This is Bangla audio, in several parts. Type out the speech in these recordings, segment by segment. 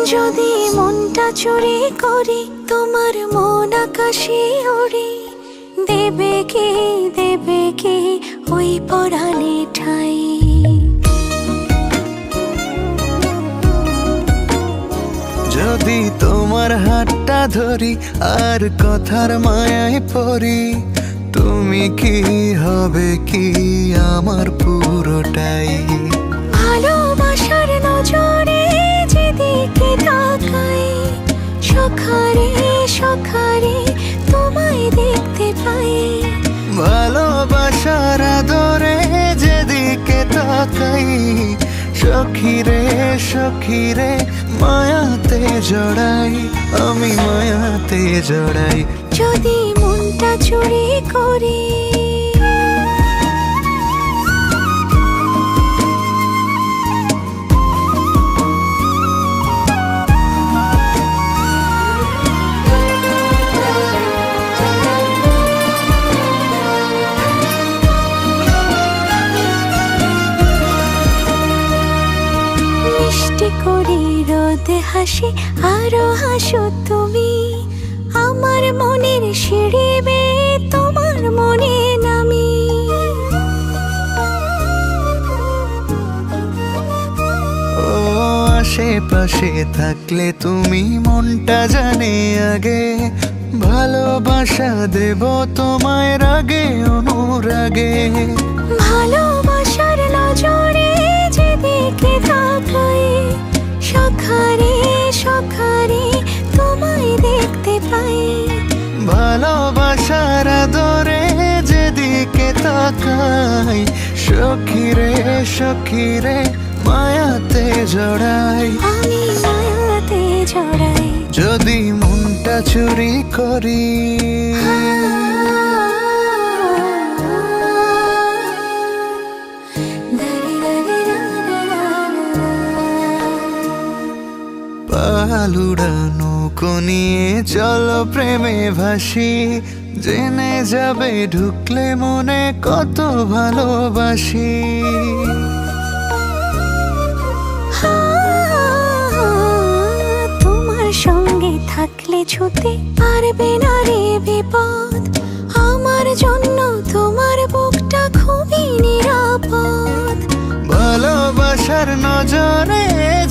যদি মনটা চুরি করি তোমার মন আকাশে ওড়ে, দেবে কি ওই পরাণে ঠাই। যদি তোমার হাতটা ধরি আর কথার মায়ায় পড়ি, তুমি কি হবে কি আমার পুরোটাই। ভালোবাসার নজরে যেদিকে তাকাই, সখারে সখারে তোমায় দেখতে পাই। ভালোবাসার আদরে যেদিকে তাকাই, সখিরে সখিরে মায়াতে জড়াই, আমি মায়াতে জড়াই। যদি মনটা চুরি করি মিষ্টি করে রোদে হাসি আরো হাসো তুমি, আমার মনের সিঁড়ি বেয়ে তোমার মনে নামি। ও আশেপাশে থাকলে তুমি মনটা জানে আগে, ভালোবাসা দেব তোমায় রাগে অনুরাগে। ভালোবাসার নজরে যেদিকে তাকাই, সখারে সখারে তোমায় দেখতে পাই। ভালোবাসার আদরে যেদিকে তাকাই, সখিরে সখিরে মায়াতে জড়াই, আমি মায়াতে জড়াই। যদি মনটা চুরি করি। পালুড়ানো নিয়ে চলো প্রেমে ভাসি, জেনে যাবে ঢুকলে মনে কত ভালোবাসি। তোমার সঙ্গে থাকলে ছুতে পারবে না রে বিপদ, আমার জন্য তোমার বুকটা খুবই নিরাপদ। ভালোবাসার নজরে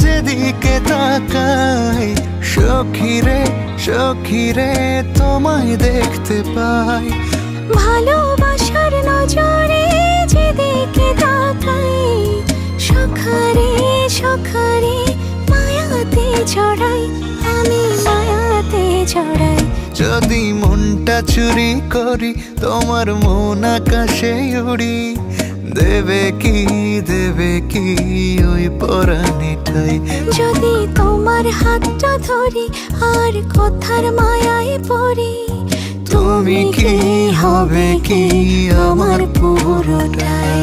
যেদিকে তাকাই, সখিরে সখিরে তোমায় দেখতে পাই। ভালোবাসার নজরে যেদিকে তাকাই, সখারে সখারে মায়াতে জড়াই, আমি মায়াতে জড়াই। যদি মনটা চুরি করি তোমার মন আকাশে উড়ি, দেবে কি ওই পরাণে ঠাই। যদি তোমার হাতটা ধরি আর কথার মায়ায় পড়ি, তুমি কি হবে কি আমার পুরোটাই।